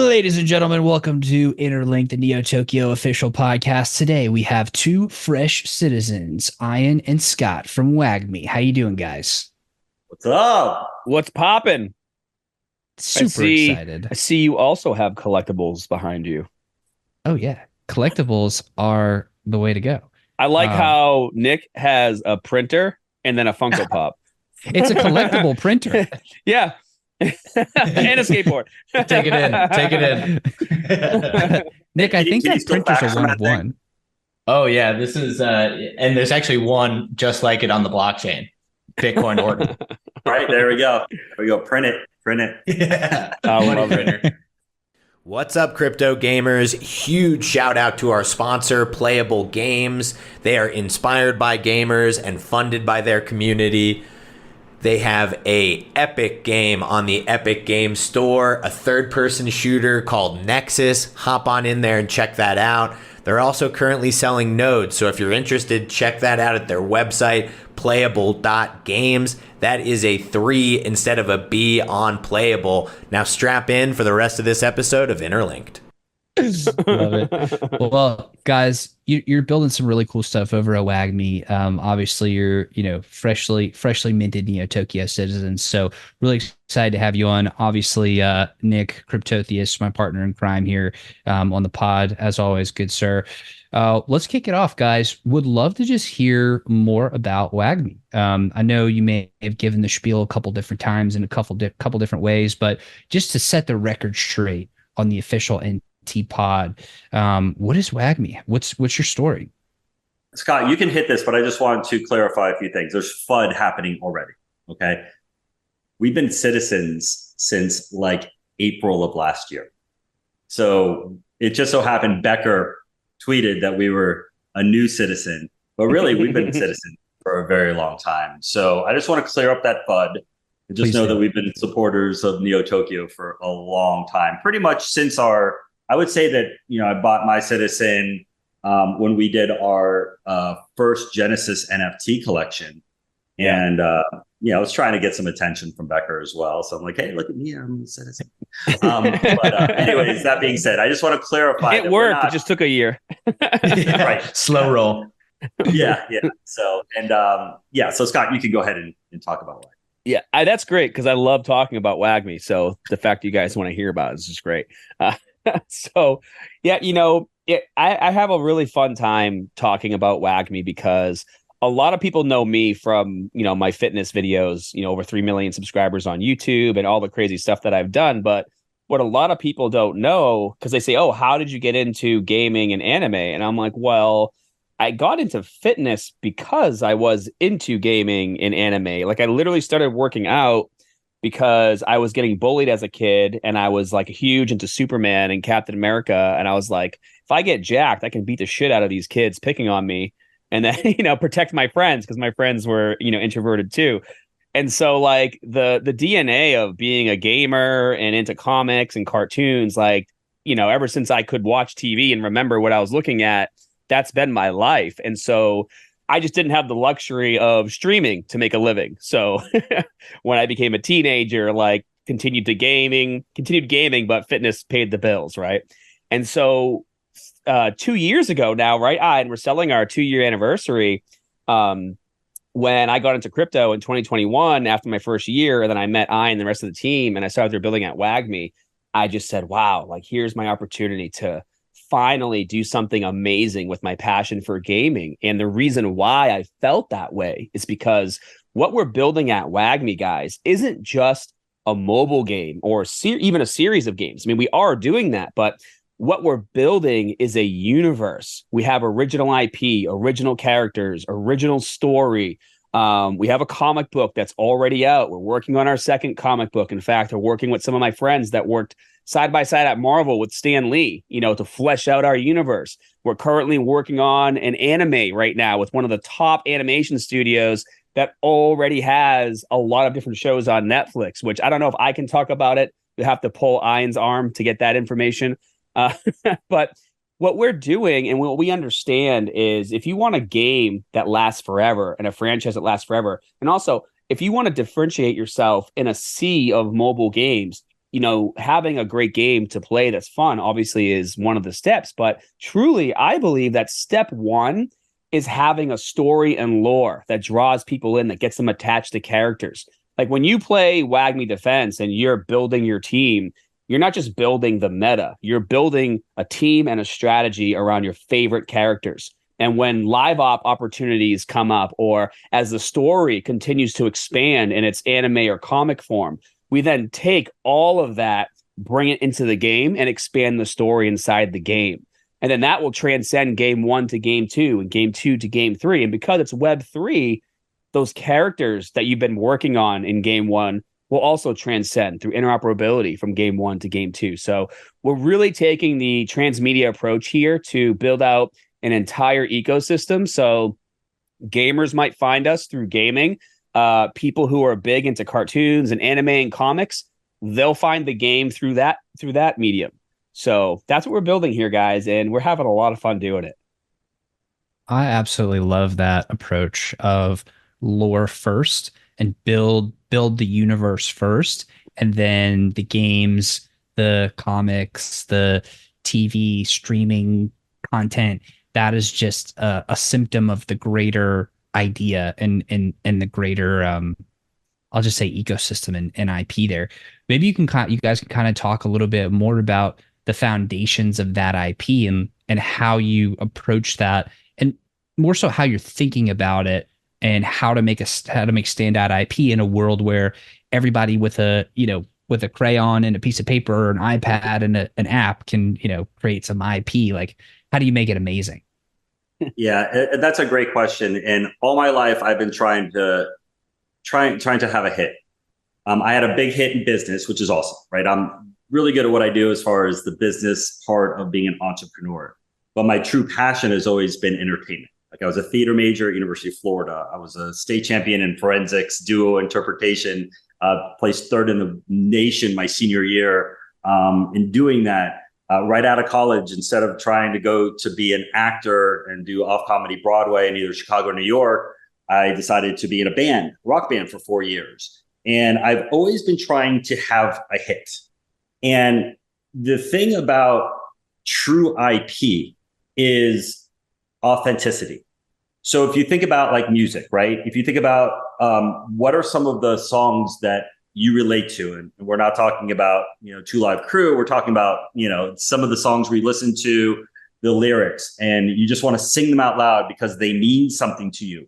Ladies and gentlemen, welcome to Interlinked, the Neo Tokyo official podcast. Today we have two fresh citizens, Ian and Scott from WAGMI. How you doing, guys? What's up? What's poppin'? Super excited. I see you also have collectibles behind you. Oh yeah, collectibles are the way to go. I like how Nick has a printer and then a Funko Pop. It's a collectible printer. Yeah. And a skateboard. Take it in. Nick, I think that printer's a one of one. Oh yeah, this is and there's actually one just like it on the blockchain. Bitcoin Ordinal. Right, there we go. Print it. Yeah. I love it. What's up, crypto gamers? Huge shout out to our sponsor, Playa3ull Games. They are inspired by gamers and funded by their community. They have a epic game on the Epic Games Store, a third-person shooter called Nexus. Hop on in there and check that out. They're also currently selling nodes, so if you're interested, check that out at their website, playable.games. That is a 3 instead of a B on Playable. Now strap in for the rest of this episode of Interlinked. Love it. Well, guys, you're building some really cool stuff over at WAGMI. Obviously, you're freshly minted Neo Tokyo citizens, so really excited to have you on. Obviously, Nick Cryptotheus, my partner in crime here on the pod, as always, good sir. Let's kick it off, guys. Would love to just hear more about WAGMI. I know you may have given the spiel a couple different times in a couple different ways, but just to set the record straight on the official T-Pod. What is WAGMI? What's your story? Scott, you can hit this, but I just wanted to clarify a few things. There's FUD happening already. Okay. We've been citizens since like April of last year. So it just so happened Becker tweeted that we were a new citizen, but really we've been citizens for a very long time. So I just want to clear up that FUD. And just know that we've been supporters of Neo Tokyo for a long time, pretty much since I would say that, I bought my citizen when we did our first Genesis NFT collection. And, I was trying to get some attention from Becker as well. So I'm like, hey, look at me, I'm a citizen. But anyways, that being said, I just want to clarify. It worked. It just took a year. Right. Slow roll. Yeah. So, so Scott, you can go ahead and talk about why. Yeah, that's great because I love talking about WAGMI. So the fact you guys want to hear about it is just great. So, yeah, I have a really fun time talking about WAGMI because a lot of people know me from, my fitness videos, over 3 million subscribers on YouTube and all the crazy stuff that I've done. But what a lot of people don't know, because they say, oh, how did you get into gaming and anime? And I'm like, well, I got into fitness because I was into gaming and anime. Like I literally started working out because I was getting bullied as a kid and I was like huge into Superman and Captain America. And I was like, if I get jacked, I can beat the shit out of these kids picking on me and then, protect my friends because my friends were, introverted too. And so like the DNA of being a gamer and into comics and cartoons, like, ever since I could watch TV and remember what I was looking at, that's been my life. And so I just didn't have the luxury of streaming to make a living. So when I became a teenager, like continued gaming, but fitness paid the bills. Right. And so 2 years ago now, right. And we're selling our 2-year anniversary. When I got into crypto in 2021, after my first year, and then I met and the rest of the team and I started their building at WAGMI, I just said, wow, like here's my opportunity to finally do something amazing with my passion for gaming. And the reason why I felt that way is because what we're building at WAGMI, guys, isn't just a mobile game or even a series of games. I mean, we are doing that, but what we're building is a universe. We have original IP, original characters, original story. We have a comic book that's already out. We're working on our second comic book. In fact, we're working with some of my friends that worked side by side at Marvel with Stan Lee, to flesh out our universe. We're currently working on an anime right now with one of the top animation studios that already has a lot of different shows on Netflix, which I don't know if I can talk about it. You have to pull Ian's arm to get that information. But what we're doing and what we understand is if you want a game that lasts forever and a franchise that lasts forever, and also if you want to differentiate yourself in a sea of mobile games, having a great game to play that's fun obviously is one of the steps, but truly, I believe that step one is having a story and lore that draws people in, that gets them attached to characters. Like when you play WAGMI Defense and you're building your team, you're not just building the meta, you're building a team and a strategy around your favorite characters. And when live op opportunities come up, or as the story continues to expand in its anime or comic form, we then take all of that, bring it into the game, and expand the story inside the game. And then that will transcend game 1 to game 2 and game 2 to game 3. And because it's Web3, those characters that you've been working on in game 1 will also transcend through interoperability from game 1 to game 2. So we're really taking the transmedia approach here to build out an entire ecosystem. So gamers might find us through gaming. People who are big into cartoons and anime and comics, they'll find the game through that medium. So that's what we're building here, guys, and we're having a lot of fun doing it. I absolutely love that approach of lore first and build the universe first, and then the games, the comics, the TV streaming content. That is just a symptom of the greater idea and the greater I'll just say ecosystem and IP there. Maybe you guys can kind of talk a little bit more about the foundations of that IP and how you approach that, and more so how you're thinking about it, and how to make standout IP in a world where everybody with a crayon and a piece of paper or an iPad and an app can create some IP. Like, how do you make it amazing? Yeah, that's a great question. And all my life, I've been trying to have a hit. I had a big hit in business, which is awesome, right? I'm really good at what I do as far as the business part of being an entrepreneur. But my true passion has always been entertainment. Like, I was a theater major at University of Florida. I was a state champion in forensics, duo interpretation, placed third in the nation my senior year. In doing that, right out of college, instead of trying to go to be an actor and do off-comedy Broadway in either Chicago or New York, I decided to be in a rock band for 4 years. And I've always been trying to have a hit. And the thing about true IP is authenticity. So if you think about like music, right? If you think about what are some of the songs that you relate to, and we're not talking about, Two Live Crew, we're talking about, some of the songs we listen to, the lyrics, and you just want to sing them out loud because they mean something to you.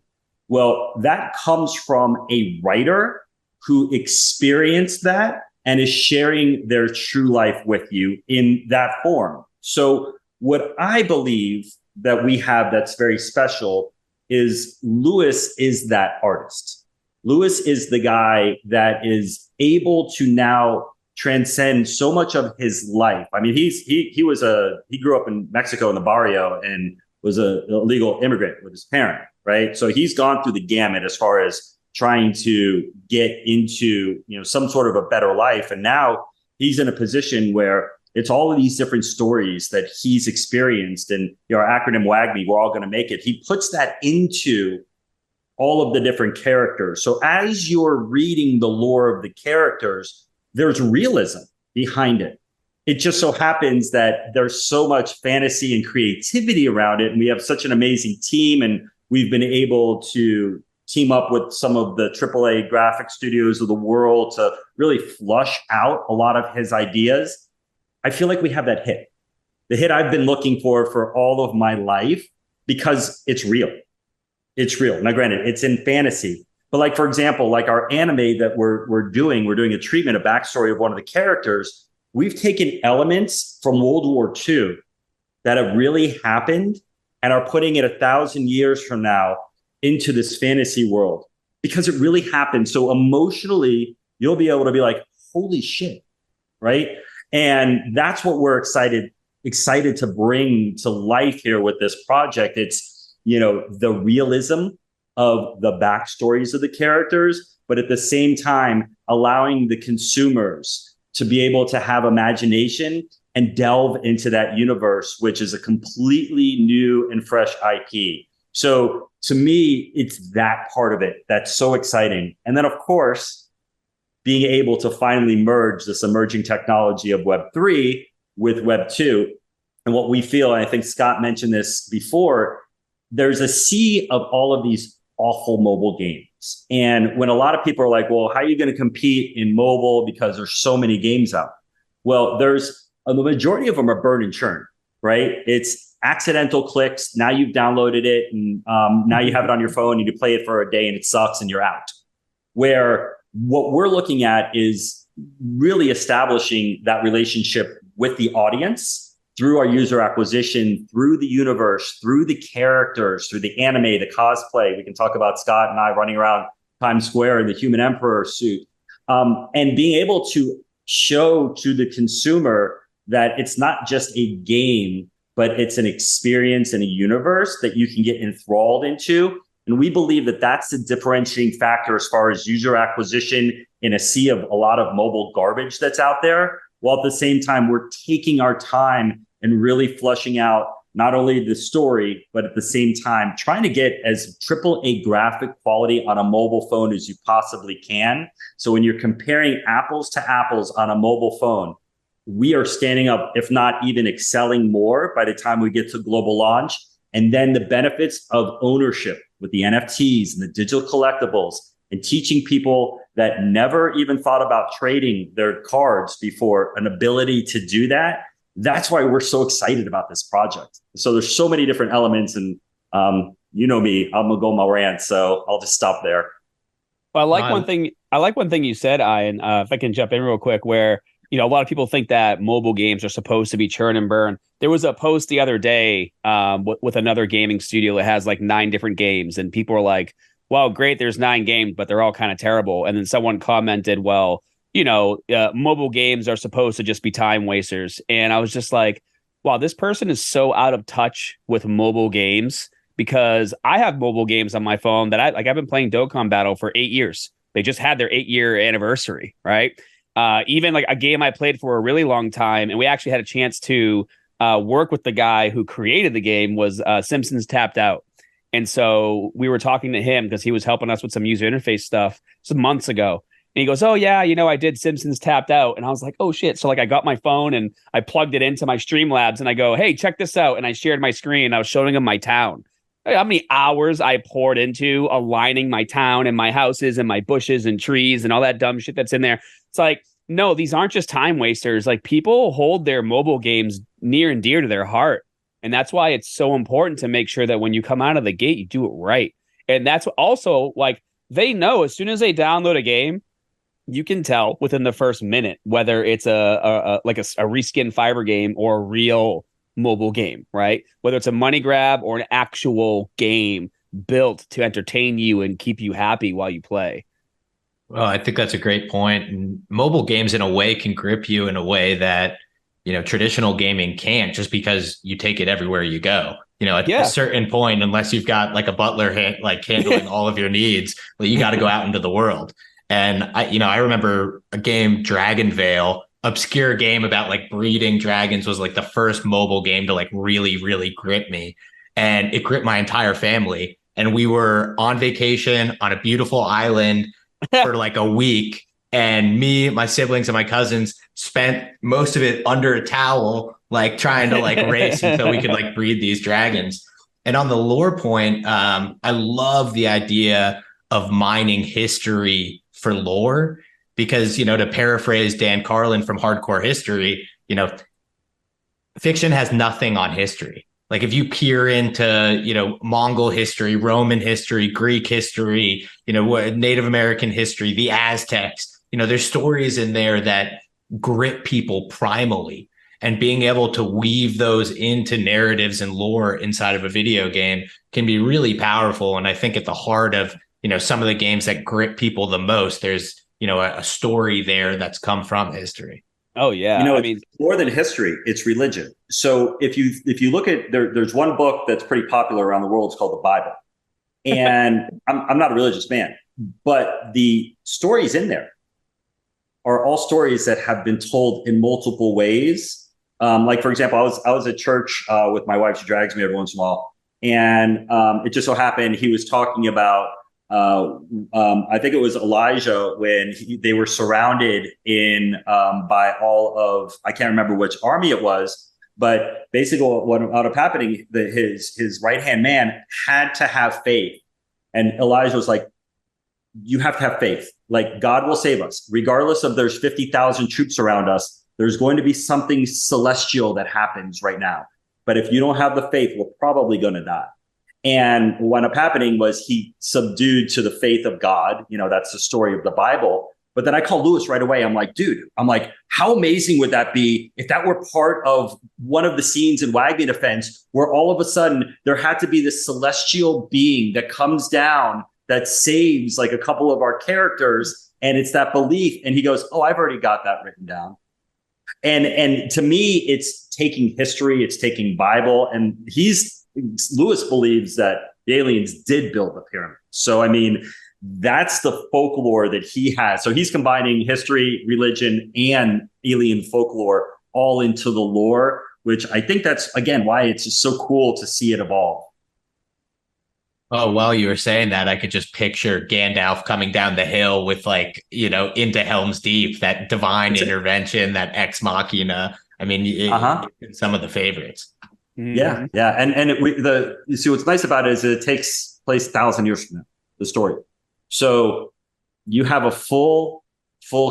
Well, that comes from a writer who experienced that and is sharing their true life with you in that form. So what I believe that we have that's very special is Lewis is that artist. Lewis is the guy that is able to now transcend so much of his life. I mean, he grew up in Mexico in the barrio and was an illegal immigrant with his parent, right? So he's gone through the gamut as far as trying to get into, some sort of a better life. And now he's in a position where it's all of these different stories that he's experienced, and our acronym WAGMI, we're all going to make it. He puts that into all of the different characters. So as you're reading the lore of the characters, there's realism behind it. It just so happens that there's so much fantasy and creativity around it. And we have such an amazing team, and we've been able to team up with some of the AAA graphic studios of the world to really flush out a lot of his ideas. I feel like we have that hit, the hit I've been looking for all of my life, because it's real. It's real. Now, granted, it's in fantasy, but like, for example, like our anime that we're doing a treatment, a backstory of one of the characters. We've taken elements from World War II that have really happened and are putting it 1,000 years from now into this fantasy world, because it really happened. So emotionally, you'll be able to be like, holy shit, right? And that's what we're excited to bring to life here with this project. It's, the realism of the backstories of the characters, but at the same time, allowing the consumers to be able to have imagination and delve into that universe, which is a completely new and fresh IP. So to me, it's that part of it that's so exciting. And then, of course, being able to finally merge this emerging technology of Web3 with Web2. And what we feel, and I think Scott mentioned this before, there's a sea of all of these awful mobile games. And when a lot of people are like, well, how are you going to compete in mobile because there's so many games out? Well, the majority of them are burn and churn, right? It's accidental clicks. Now you've downloaded it, and now you have it on your phone, and you play it for a day and it sucks and you're out. Where what we're looking at is really establishing that relationship with the audience through our user acquisition, through the universe, through the characters, through the anime, the cosplay. We can talk about Scott and I running around Times Square in the Human Emperor suit, and being able to show to the consumer that it's not just a game, but it's an experience and a universe that you can get enthralled into. And we believe that that's the differentiating factor as far as user acquisition in a sea of a lot of mobile garbage that's out there. While at the same time, we're taking our time and really flushing out not only the story, but at the same time, trying to get as AAA graphic quality on a mobile phone as you possibly can. So when you're comparing apples to apples on a mobile phone, we are standing up, if not even excelling more by the time we get to global launch. And then the benefits of ownership with the NFTs and the digital collectibles, and teaching people that never even thought about trading their cards before an ability to do that. That's why we're so excited about this project. So there's so many different elements, and you know me, I'm gonna go on my rant, so I'll just stop there. Well, I like one thing you said, Ian, if I can jump in real quick, where a lot of people think that mobile games are supposed to be churn and burn. There was a post the other day with another gaming studio that has like 9 different games, and people were like, wow, great, there's 9 games, but they're all kind of terrible. And then someone commented, well, mobile games are supposed to just be time wasters. And I was just like, wow, this person is so out of touch with mobile games, because I have mobile games on my phone that I've been playing Dokkan Battle for 8 years. They just had their 8-year anniversary, right? Even like a game I played for a really long time, and we actually had a chance to work with the guy who created the game, was Simpsons Tapped Out. And so we were talking to him because he was helping us with some user interface stuff some months ago. And he goes, oh, yeah, I did Simpsons Tapped Out. And I was like, oh, shit. So like I got my phone and I plugged it into my Streamlabs and I go, hey, check this out. And I shared my screen. I was showing him my town. How many hours I poured into aligning my town and my houses and my bushes and trees and all that dumb shit that's in there. It's like, no, these aren't just time wasters. Like, people hold their mobile games near and dear to their heart. And that's why it's so important to make sure that when you come out of the gate, you do it right. And that's also, like, they know as soon as they download a game, you can tell within the first minute whether it's a reskin fiber game or a real mobile game, right? Whether it's a money grab or an actual game built to entertain you and keep you happy while you play. Well, I think that's a great point. And mobile games in a way can grip you in a way that, traditional gaming can't, just because you take it everywhere you go. At a certain point, unless you've got like a butler handling all of your needs, you got to go out into the world. And I remember a game, Dragon Veil, obscure game about like breeding dragons, was like the first mobile game to like really, really grip me. And it gripped my entire family. And we were on vacation on a beautiful island for like a week. And me, my siblings, and my cousins spent most of it under a towel, like trying to like race until we could like breed these dragons. And on the lore point, I love the idea of mining history for lore, because, to paraphrase Dan Carlin from Hardcore History, fiction has nothing on history. Like, if you peer into, Mongol history, Roman history, Greek history, Native American history, the Aztecs, there's stories in there that grip people primally, and being able to weave those into narratives and lore inside of a video game can be really powerful. And I think at the heart of, some of the games that grip people the most, there's, a story there that's come from history. Oh yeah. It's more than history, it's religion. So if you look at there's one book that's pretty popular around the world. It's called the Bible. And I'm not a religious man, but the stories in there are all stories that have been told in multiple ways. Like, for example, I was at church with my wife. She drags me every once in a while. And it just so happened he was talking about I think it was Elijah when they were surrounded by all of, I can't remember which army it was, but basically what ended up happening, his right-hand man had to have faith. And Elijah was like, you have to have faith. Like, God will save us. Regardless of there's 50,000 troops around us, there's going to be something celestial that happens right now. But if you don't have the faith, we're probably going to die. And what ended up happening was he subdued to the faith of God. You know, that's the story of the Bible. But then I called Lewis right away. I'm like, dude, how amazing would that be if that were part of one of the scenes in WAGMI Defense, where all of a sudden there had to be this celestial being that comes down that saves like a couple of our characters, and it's that belief. And he goes, oh, I've already got that written down. And to me, it's taking history, it's taking Bible, and Lewis believes that the aliens did build the pyramid. So, I mean, that's the folklore that he has. So he's combining history, religion, and alien folklore all into the lore, which I think that's, again, why it's just so cool to see it evolve. Oh, while you were saying that, I could just picture Gandalf coming down the hill with, like, you know, into Helm's Deep, that divine intervention, that ex machina. I mean, it's some of the favorites. Yeah, yeah, and you see what's nice about it is it takes place 1,000 years from now, the story. So you have a full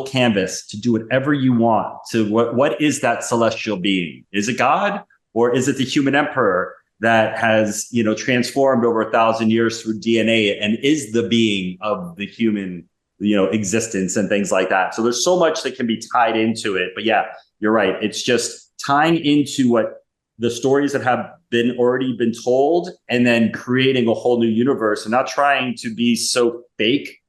canvas to do whatever you want. To what is that celestial being? Is it God, or is it the human emperor that has, you know, transformed over 1,000 years through DNA and is the being of the human, you know, existence and things like that? So there's so much that can be tied into it. But yeah, you're right. It's just tying into what the stories that have already been told, and then creating a whole new universe, and not trying to be so fake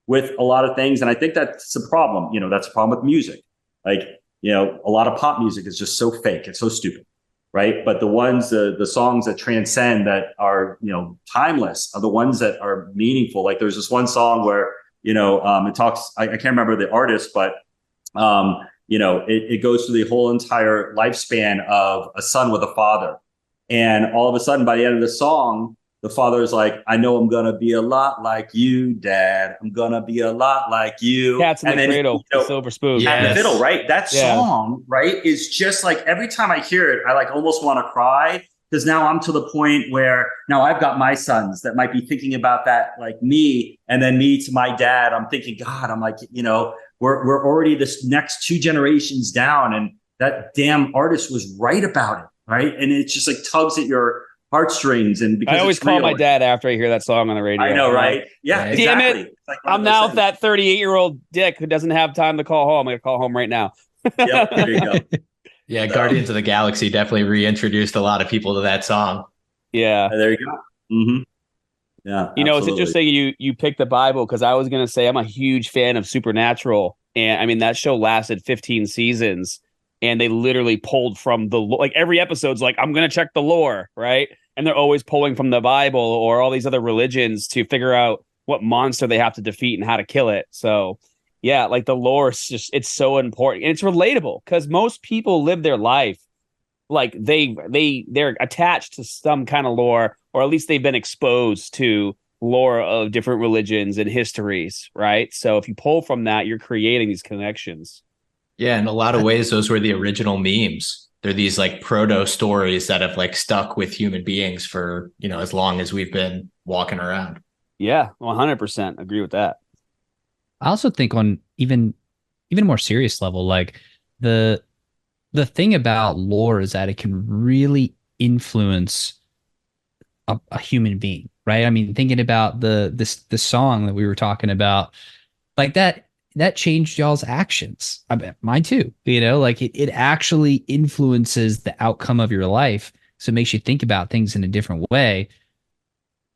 with a lot of things. And I think that's a problem. You know, that's a problem with music. Like, you know, a lot of pop music is just so fake. It's so stupid. Right. But the songs that transcend, that are, you know, timeless, are the ones that are meaningful. Like, there's this one song where, you know, it talks, I can't remember the artist, but, you know, it goes through the whole entire lifespan of a son with a father. And all of a sudden, by the end of the song, the father is like, I know I'm going to be a lot like you, Dad. I'm going to be a lot like you. Cats in the Cradle, you know, Silver Spoon. Cat in the Fiddle, right? That song, right, is just like, every time I hear it, I like almost want to cry, because now I'm to the point where now I've got my sons that might be thinking about that, like me, and then me to my dad. I'm thinking, God, I'm like, you know, we're already this next 2 generations down, and that damn artist was right about it, right? And it just like tugs at your heartstrings. And because I always call my dad after I hear that song on the radio. I know, right? Yeah, exactly. Damn it! Like I'm now that 38-year-old dick who doesn't have time to call home. I'm gonna call home right now. Yep, there you go. Yeah, Guardians of the Galaxy definitely reintroduced a lot of people to that song. Yeah, there you go. Mm-hmm. Yeah, you know, it's interesting you picked the Bible, because I was gonna say I'm a huge fan of Supernatural, and I mean that show lasted 15 seasons, and they literally pulled from like every episode's like, I'm gonna check the lore, right? And they're always pulling from the Bible or all these other religions to figure out what monster they have to defeat and how to kill it. So yeah, like the lore is just, it's so important, and it's relatable, because most people live their life like they're attached to some kind of lore, or at least they've been exposed to lore of different religions and histories, right? So if you pull from that, you're creating these connections. Yeah, in a lot of ways, those were the original memes. They're these like proto stories that have like stuck with human beings for, you know, as long as we've been walking around. Yeah, 100% agree with that. I also think on even more serious level, like the thing about lore is that it can really influence a human being, right? I mean, thinking about the song that we were talking about, like that changed y'all's actions. I bet mine too. You know, like it actually influences the outcome of your life. So it makes you think about things in a different way.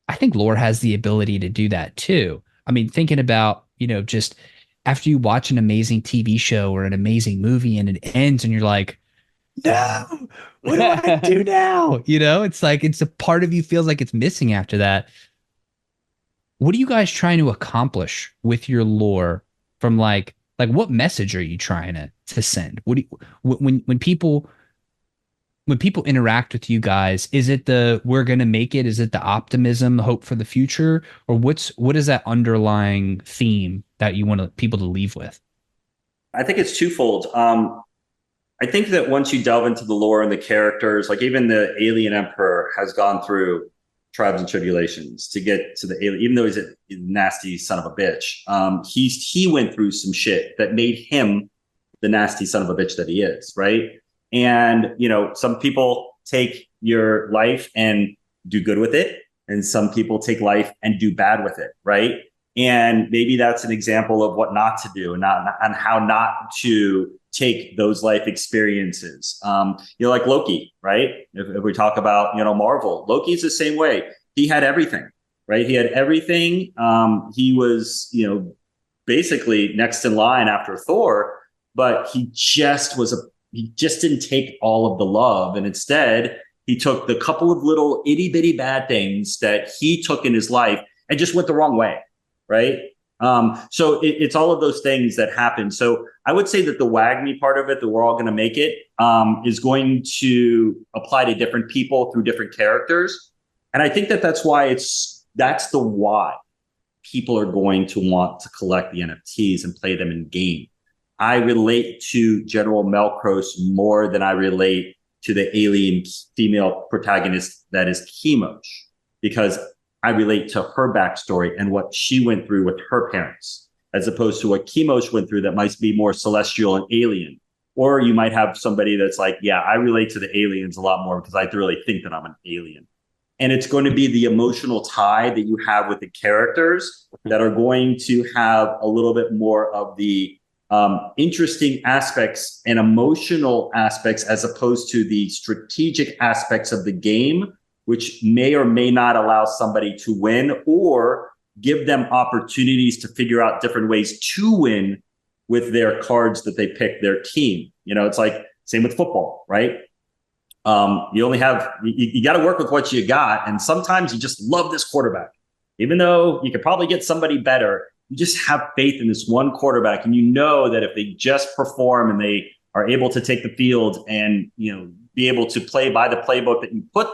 I think lore has the ability to do that too. I mean, thinking about, you know, just after you watch an amazing TV show or an amazing movie and it ends and you're like, no, what do I do now? You know, it's like, it's a part of you feels like it's missing after that. What are you guys trying to accomplish with your lore? From like what message are you trying to send? What do you, when people when people interact with you guys, is it the we're going to make it? Is it the optimism, hope for the future? Or what is that underlying theme that you want people to leave with? I think it's twofold. I think that once you delve into the lore and the characters, like even the alien emperor has gone through tribes and tribulations to get to the alien, even though he's a nasty son of a bitch. He went through some shit that made him the nasty son of a bitch that he is, right? And, you know, some people take your life and do good with it, and some people take life and do bad with it, right? And maybe that's an example of what not to do and how not to take those life experiences. Like Loki, right? If we talk about, Marvel, Loki's the same way. He had everything, right? He had everything. He was, basically next in line after Thor, but he just didn't take all of the love. And instead, he took the couple of little itty bitty bad things that he took in his life and just went the wrong way. Right. So it's all of those things that happen. So I would say that the WAGMI part of it, that we're all going to make it, is going to apply to different people through different characters. And I think that that's the why people are going to want to collect the NFTs and play them in game. I relate to General Melkros more than I relate to the alien female protagonist that is Chemosh, because I relate to her backstory and what she went through with her parents, as opposed to what Chemosh went through that might be more celestial and alien. Or you might have somebody that's like, yeah, I relate to the aliens a lot more because I really think that I'm an alien. And it's going to be the emotional tie that you have with the characters that are going to have a little bit more of the interesting aspects and emotional aspects, as opposed to the strategic aspects of the game, which may or may not allow somebody to win or give them opportunities to figure out different ways to win with their cards that they pick, their team. It's like same with football, right? You only have, you got to work with what you got. And sometimes you just love this quarterback, even though you could probably get somebody better. You just have faith in this one quarterback. And you know that if they just perform and they are able to take the field and, be able to play by the playbook that you put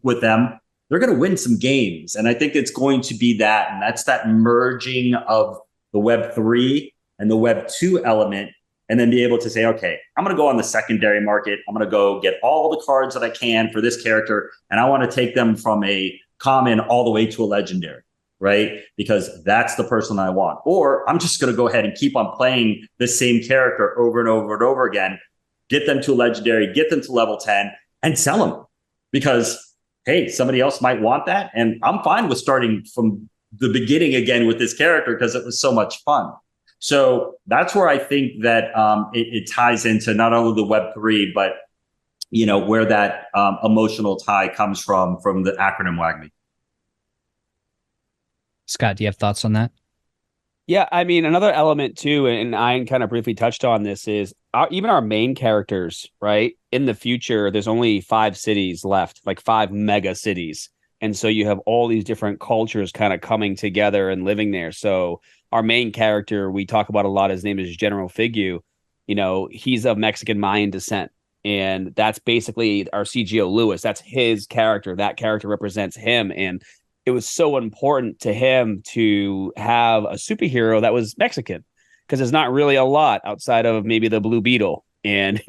with them, they're going to win some games. And I think it's going to be that. And that's that merging of the Web3 and the Web2 element. And then be able to say, okay, I'm going to go on the secondary market. I'm going to go get all the cards that I can for this character. And I want to take them from a common all the way to a legendary, right? Because that's the person I want. Or I'm just going to go ahead and keep on playing the same character over and over and over again, get them to a legendary, get them to level 10 and sell them, because, hey, somebody else might want that. And I'm fine with starting from the beginning again with this character because it was so much fun. So that's where I think that it ties into not only the Web3, but, where that emotional tie comes from the acronym WAGMI. Scott, do you have thoughts on that? Yeah, I mean, another element too, and Ian kind of briefly touched on this, is even our main characters, right? In the future, there's only 5 cities left, like 5 mega cities. And so you have all these different cultures kind of coming together and living there. So our main character, we talk about a lot, his name is General Figu. He's of Mexican Mayan descent. And that's basically our CGO Lewis. That's his character. That character represents him. And it was so important to him to have a superhero that was Mexican, because there's not really a lot outside of maybe the Blue Beetle. And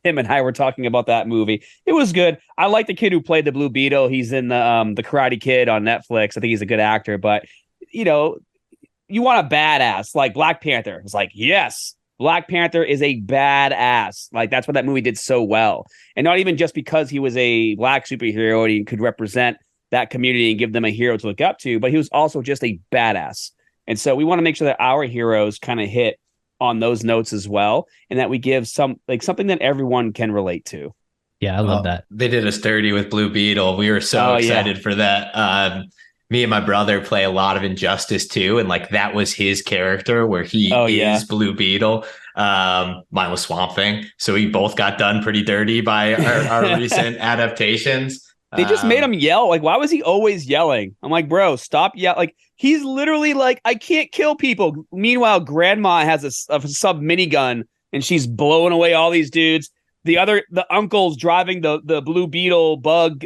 him and I were talking about that movie. It was good. I like the kid who played the Blue Beetle. He's in the Karate Kid on Netflix. I think he's a good actor. But, you want a badass like Black Panther. It's like, yes, Black Panther is a badass. Like, that's what that movie did so well. And not even just because he was a Black superhero and he could represent that community and give them a hero to look up to, but he was also just a badass. And so we want to make sure that our heroes kind of hit on those notes as well, and that we give something that everyone can relate to. Yeah, I love that. They did us dirty with Blue Beetle. We were so excited for that. Me and my brother play a lot of Injustice too, and like that was his character where he is Blue Beetle. Mine was Swamp Thing, so we both got done pretty dirty by our recent adaptations. They just made him yell. Like, why was he always yelling? I'm like, bro, stop yelling. Like, he's literally like, I can't kill people. Meanwhile, grandma has a sub minigun and she's blowing away all these dudes. the uncle's driving the Blue Beetle bug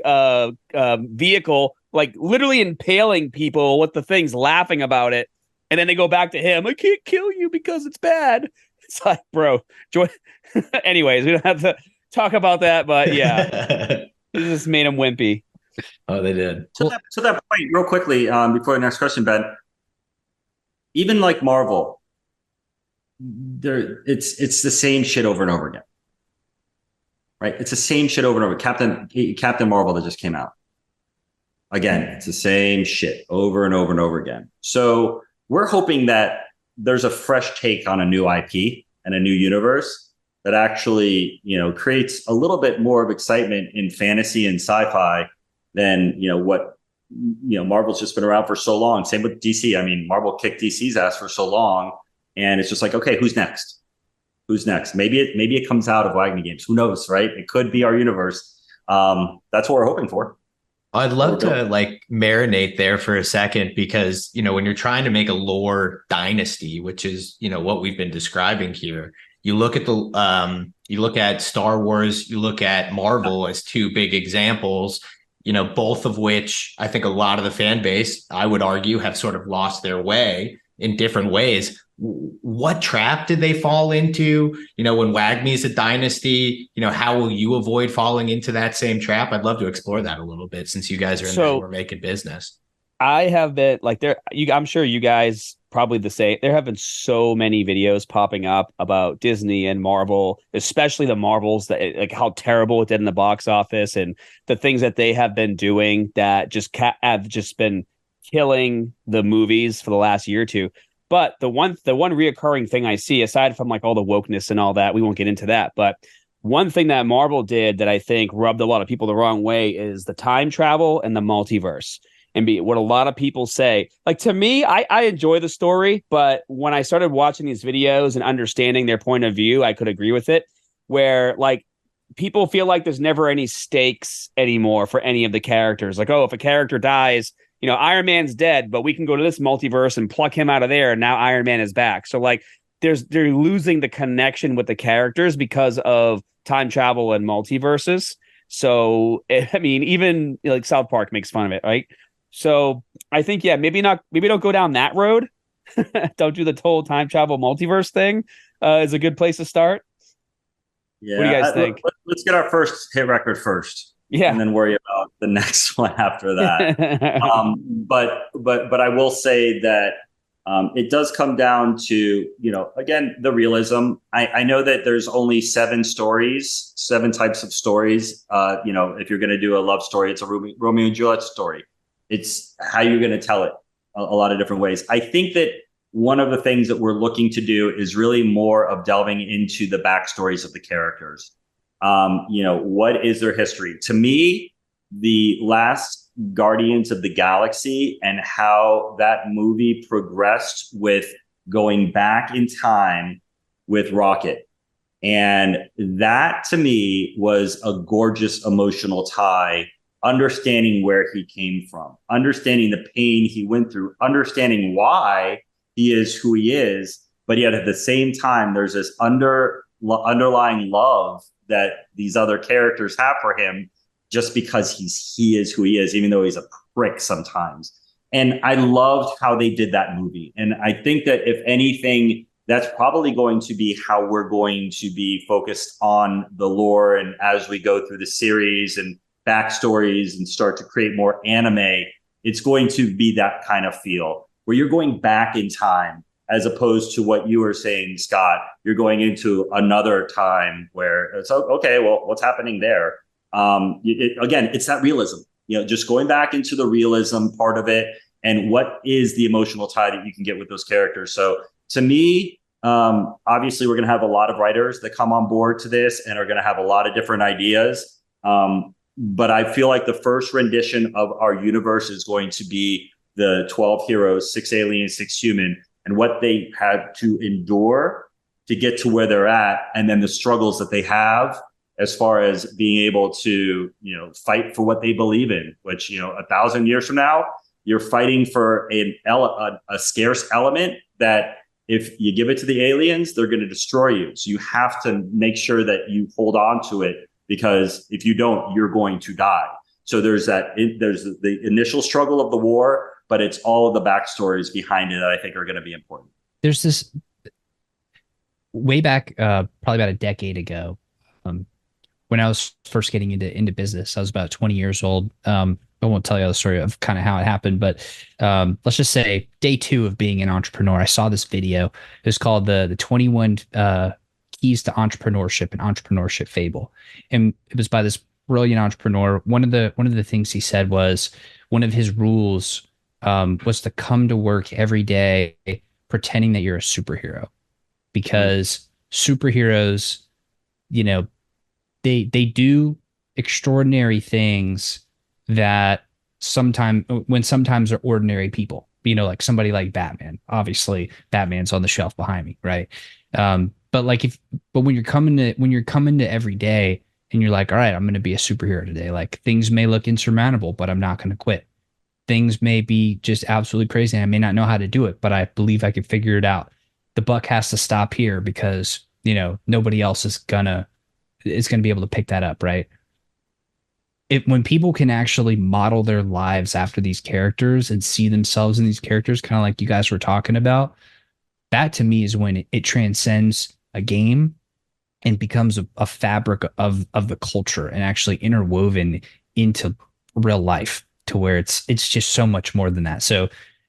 vehicle, like literally impaling people with the things, laughing about it, and then they go back to him. I can't kill you because it's bad. It's like, bro, anyways, we don't have to talk about that, but yeah, it just made him wimpy. Oh, they did. To that point, real quickly, before the next question, Ben, even like Marvel, it's the same shit over and over again, right? It's the same shit over and over. Captain Marvel that just came out. Again, it's the same shit over and over and over again. So we're hoping that there's a fresh take on a new IP and a new universe that actually, creates a little bit more of excitement in fantasy and sci-fi than, what, Marvel's just been around for so long. Same with DC. I mean, Marvel kicked DC's ass for so long, and it's just like, okay, who's next? Who's next? Maybe it comes out of WAGMI Games. Who knows, right? It could be our universe. That's what we're hoping for. I'd love to marinate there for a second, because, when you're trying to make a lore dynasty, which is, what we've been describing here, you look at Star Wars, you look at Marvel as two big examples, both of which I think a lot of the fan base, I would argue, have sort of lost their way in different ways. What trap did they fall into? When WAGMI is a dynasty, how will you avoid falling into that same trap? I'd love to explore that a little bit, since you guys are in there, we're making business. I have been like I'm sure you guys probably the same. There have been so many videos popping up about Disney and Marvel, especially the Marvels, that like how terrible it did in the box office and the things that they have been doing that have just been killing the movies for the last year or two. But the one reoccurring thing I see, aside from like all the wokeness and all that, we won't get into that, but one thing that Marvel did that I think rubbed a lot of people the wrong way is the time travel and the multiverse. And what a lot of people say, like, to me, I enjoy the story, but when I started watching these videos and understanding their point of view, I could agree with it, where like people feel like there's never any stakes anymore for any of the characters. Like, oh, if a character dies, Iron Man's dead, but we can go to this multiverse and pluck him out of there, and now Iron Man is back. So like they're losing the connection with the characters because of time travel and multiverses. So I mean, even like South Park makes fun of it, right? So I think, maybe don't go down that road. Don't do the total time travel multiverse thing. Is a good place to start. Yeah. What do you guys think? Let's get our first hit record first. Yeah. And then worry about the next one after that. But I will say that it does come down to, again, the realism. I know that there's only 7 types of stories. If you're going to do a love story, it's a Romeo and Juliet story. It's how you're going to tell it a lot of different ways. I think that one of the things that we're looking to do is really more of delving into the backstories of the characters. What is their history? To me, the last Guardians of the Galaxy and how that movie progressed with going back in time with Rocket. And that to me was a gorgeous emotional tie, understanding where he came from, understanding the pain he went through, understanding why he is who he is. But yet at the same time, there's this underlying love that these other characters have for him, just because he is who he is, even though he's a prick sometimes. And I loved how they did that movie. And I think that if anything, that's probably going to be how we're going to be focused on the lore. And as we go through the series and backstories and start to create more anime, it's going to be that kind of feel where you're going back in time, as opposed to what you were saying, Scott. You're going into another time where it's okay, well, what's happening there? Again, it's that realism, just going back into the realism part of it, and what is the emotional tie that you can get with those characters. So to me, obviously we're going to have a lot of writers that come on board to this and are going to have a lot of different ideas. But I feel like the first rendition of our universe is going to be the 12 heroes, 6 aliens, 6 human, and what they had to endure to get to where they're at, and then the struggles that they have as far as being able to, fight for what they believe in, which, 1,000 years from now, you're fighting for a scarce element that if you give it to the aliens, they're going to destroy you. So you have to make sure that you hold on to it, because if you don't, you're going to die. So there's the initial struggle of the war, but it's all of the backstories behind it that I think are going to be important. There's this way back, probably about a decade ago, when I was first getting into business. I was about 20 years old. I won't tell you the story of kind of how it happened, but let's just say day 2 of being an entrepreneur, I saw this video. It was called the 21 Keys to Entrepreneurship, an Entrepreneurship Fable, and it was by this brilliant entrepreneur. One of the things he said was, one of his rules was to come to work every day pretending that you're a superhero, because superheroes, you know, they do extraordinary things that sometimes are ordinary people, you know, like somebody like Batman. Obviously Batman's on the shelf behind me, right? But when you're coming to every day and you're like, all right, I'm going to be a superhero today. Like, things may look insurmountable, but I'm not going to quit. Things may be just absolutely crazy, and I may not know how to do it, but I believe I can figure it out. The buck has to stop here, because, you know, nobody else is gonna be able to pick that up, right? When people can actually model their lives after these characters and see themselves in these characters, kind of like you guys were talking about, that to me is when it transcends a game and becomes a fabric of the culture, and actually interwoven into real life, to where it's just so much more than that. So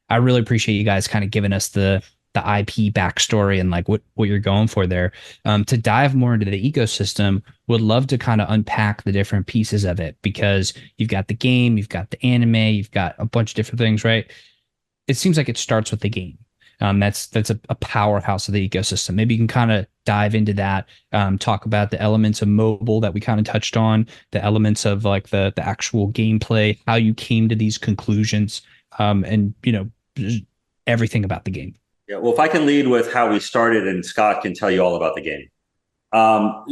I really appreciate you guys kind of giving us the IP backstory and like what you're going for there. To dive more into the ecosystem, would love to kind of unpack the different pieces of it, because you've got the game, you've got the anime, you've got a bunch of different things, right? It seems like it starts with the game. That's a powerhouse of the ecosystem. Maybe you can kind of dive into that, talk about the elements of mobile that we kind of touched on, the elements of like the actual gameplay, how you came to these conclusions, and, you know, everything about the game. Yeah, well, if I can lead with how we started, and Scott can tell you all about the game.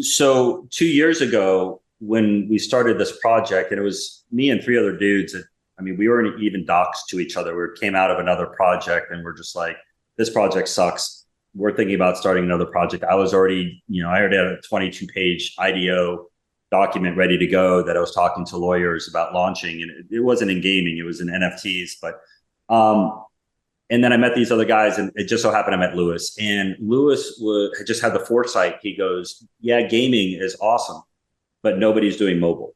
So 2 years ago, when we started this project, and it was me and 3 other dudes, we weren't even docs to each other. We came out of another project, and we're just like, this project sucks. We're thinking about starting another project. I already had a 22-page IDO document ready to go that I was talking to lawyers about launching, and it wasn't in gaming, it was in NFTs. But and then I met these other guys, and it just so happened I met Lewis. And Lewis had just had the foresight. He goes, yeah, gaming is awesome, but nobody's doing mobile.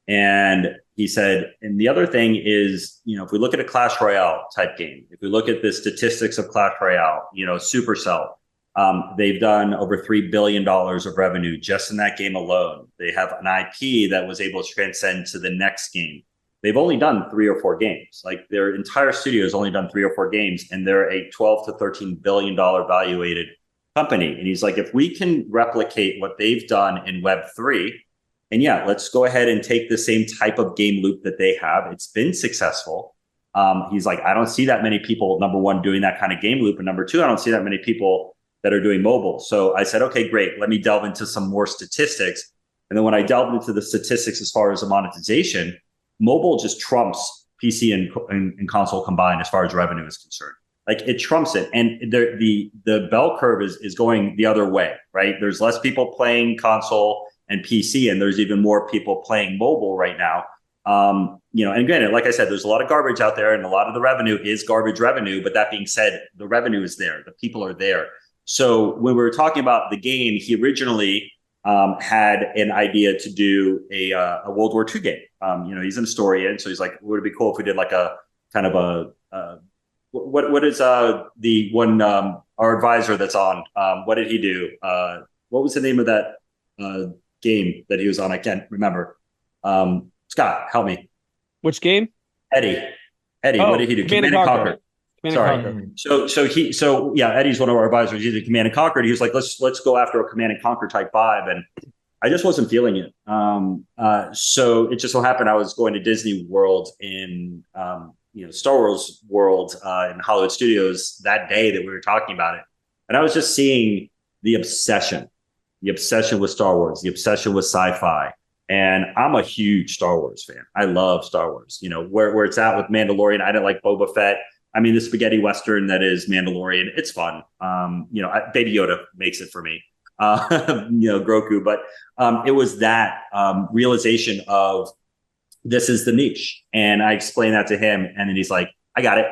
And he said, and the other thing is, if we look at a Clash Royale type game, if we look at the statistics of Clash Royale, Supercell, they've done over $3 billion of revenue just in that game alone. They have an IP that was able to transcend to the next game. They've only done 3 or 4 games. Like, their entire studio has only done 3 or 4 games, and they're a $12 to $13 billion valuated company. And he's like, if we can replicate what they've done in Web3, and yeah, let's go ahead and take the same type of game loop that they have. It's been successful. He's like, I don't see that many people, number one, doing that kind of game loop. And number two, I don't see that many people that are doing mobile. So I said, okay, great. Let me delve into some more statistics. And then when I delved into the statistics as far as the monetization, mobile just trumps PC and console combined as far as revenue is concerned. Like, it trumps it. And the bell curve is going the other way, right? There's less people playing console and PC, and there's even more people playing mobile right now. And granted, like I said, there's a lot of garbage out there, and a lot of the revenue is garbage revenue. But that being said, the revenue is there. The people are there. So when we were talking about the game, he originally had an idea to do a World War II game. He's an historian, so he's like, would it be cool if we did like a kind of what is the one our advisor that's on? What did he do? What was the name of that game that he was on? I can't remember. Scott, help me. Which game? Eddie. What did he do? Command and Conquer. So Eddie's one of our advisors. He's a Command and Conquer. He was like, let's go after a Command and Conquer type vibe, and I just wasn't feeling it. So it just so happened I was going to Disney World in Star Wars World in Hollywood Studios that day that we were talking about it, and I was just seeing the obsession with Star Wars, the obsession with sci-fi. And I'm a huge Star Wars fan. I love Star Wars. Where it's at with Mandalorian. I didn't like Boba Fett. I mean, the spaghetti Western that is Mandalorian, it's fun. Baby Yoda makes it for me, Grogu, but it was that realization of this is the niche. And I explained that to him. And then he's like, I got it.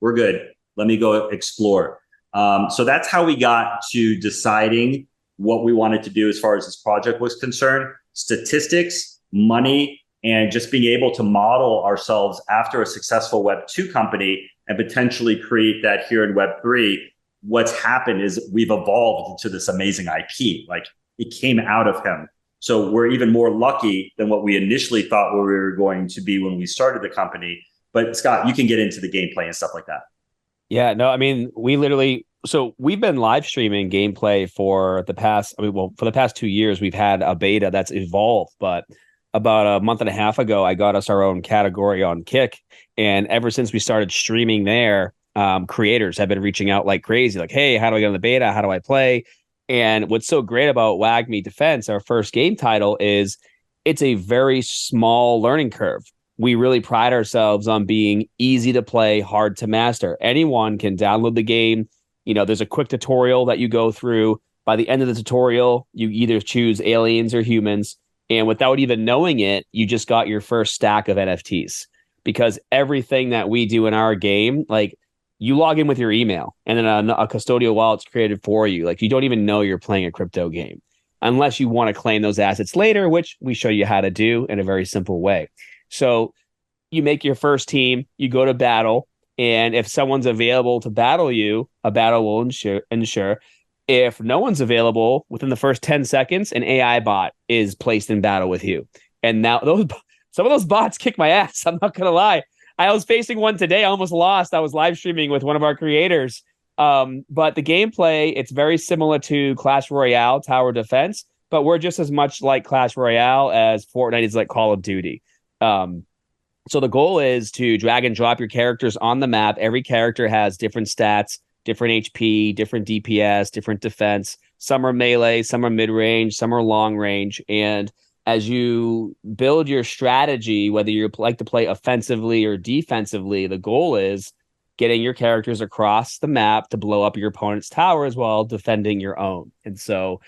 We're good. Let me go explore. So that's how we got to deciding what we wanted to do as far as this project was concerned. Statistics, money, and just being able to model ourselves after a successful Web2 company and potentially create that here in Web3. What's happened is we've evolved into this amazing IP. Like, it came out of him. So we're even more lucky than what we initially thought we were going to be when we started the company. But Scott, you can get into the gameplay and stuff like that. Yeah, no, I mean, we've been live streaming gameplay for the past 2 years. We've had a beta that's evolved, but about a month and a half ago, I got us our own category on Kick. And ever since we started streaming there, creators have been reaching out like crazy, like, hey, how do I get on the beta? How do I play? And what's so great about WAGMI Defense, our first game title, is it's a very small learning curve. We really pride ourselves on being easy to play, hard to master. Anyone can download the game. There's a quick tutorial that you go through. By the end of the tutorial, you either choose aliens or humans. And without even knowing it, you just got your first stack of NFTs. Because everything that we do in our game, like, you log in with your email and then a custodial wallet's created for you. Like, you don't even know you're playing a crypto game unless you want to claim those assets later, which we show you how to do in a very simple way. So you make your first team, you go to battle, and if someone's available to battle you, a battle will ensure. If no one's available, within the first 10 seconds, an AI bot is placed in battle with you. And now some of those bots kick my ass. I'm not going to lie. I was facing one today. I almost lost. I was live streaming with one of our creators. But the gameplay, it's very similar to Clash Royale Tower Defense, but we're just as much like Clash Royale as Fortnite is like Call of Duty. So the goal is to drag and drop your characters on the map. Every character has different stats, different HP, different DPS, different defense. Some are melee, some are mid-range, some are long range. And as you build your strategy, whether you like to play offensively or defensively, the goal is getting your characters across the map to blow up your opponent's towers while defending your own. And so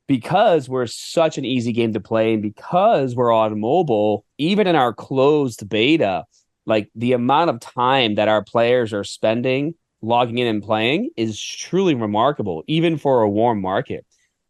because we're such an easy game to play and because we're on mobile, even in our closed beta, like, the amount of time that our players are spending logging in and playing is truly remarkable, even for a warm market.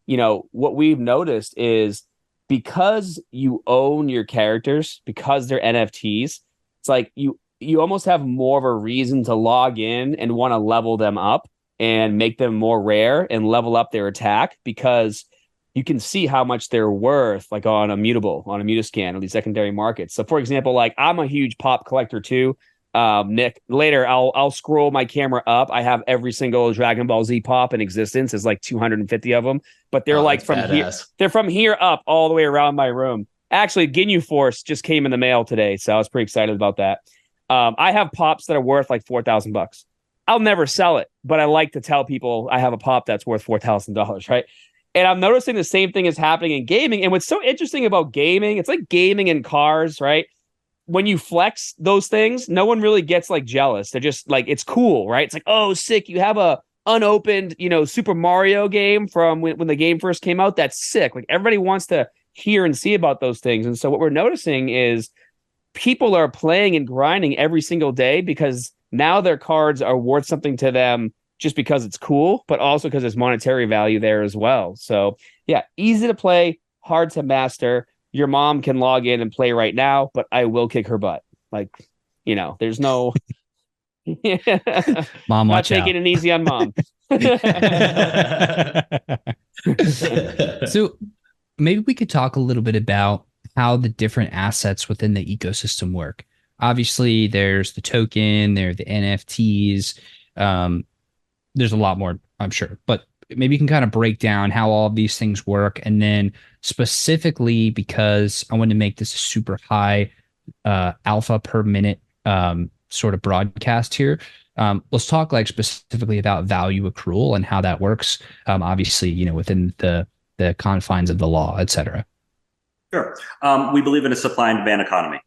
What we've noticed is because you own your characters, because they're NFTs, it's like you almost have more of a reason to log in and want to level them up and make them more rare and level up their attack, because you can see how much they're worth, like on a Mutascan, or these secondary markets. So, for example, like, I'm a huge pop collector too. Nick, later I'll scroll my camera up. I have every single Dragon Ball Z pop in existence. There's like 250 of them, but they're like from badass. Here. They're from here up all the way around my room. Actually, Ginyu Force just came in the mail today, so I was pretty excited about that. I have pops that are worth like $4,000. I'll never sell it, but I like to tell people I have a pop that's worth $4,000, right? And I'm noticing the same thing is happening in gaming. And what's so interesting about gaming, it's like gaming in cars, right? When you flex those things, no one really gets like jealous. They're just like, it's cool, right? It's like, oh, sick. You have a unopened, Super Mario game from when the game first came out. That's sick. Like, everybody wants to hear and see about those things. And so what we're noticing is people are playing and grinding every single day because now their cards are worth something to them just because it's cool, but also because there's monetary value there as well. So yeah, easy to play, hard to master. Your mom can log in and play right now, but I will kick her butt. Like, there's no mom, not watch taking out. it easy on mom. So maybe we could talk a little bit about how the different assets within the ecosystem work. Obviously, there's the token, there are the NFTs. There's a lot more, I'm sure, but maybe you can kind of break down how all of these things work. And then specifically, because I want to make this a super high alpha per minute sort of broadcast here, let's talk like specifically about value accrual and how that works. Obviously, within the confines of the law, et cetera. Sure. We believe in a supply and demand economy.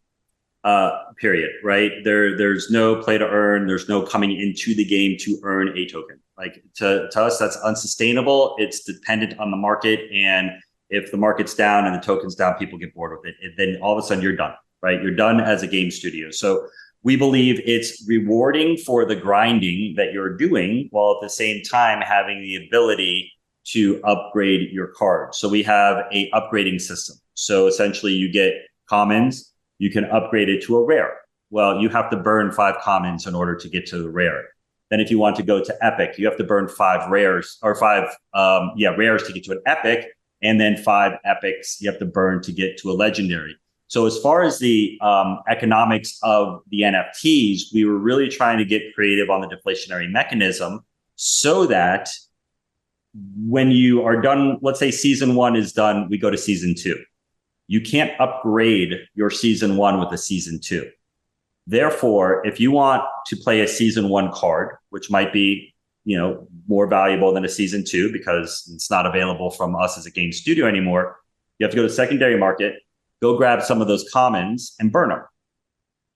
period, right? There's no play to earn. There's no coming into the game to earn a token. Like to us, that's unsustainable. It's dependent on the market. And if the market's down and the token's down, people get bored with it. Then all of a sudden you're done, right? You're done as a game studio. So we believe it's rewarding for the grinding that you're doing, while at the same time having the ability to upgrade your card. So we have a upgrading system. So essentially you get commons, you can upgrade it to a rare. Well, you have to burn 5 commons in order to get to the rare. Then if you want to go to epic, you have to burn 5 rares or 5 rares to get to an epic, and then 5 epics you have to burn to get to a legendary. So as far as the economics of the NFTs, we were really trying to get creative on the deflationary mechanism so that when you are done, let's say season 1 is done, we go to season 2. You can't upgrade your season 1 with a season 2. Therefore, if you want to play a season 1 card, which might be, more valuable than a season 2 because it's not available from us as a game studio anymore, you have to go to the secondary market, go grab some of those commons and burn them.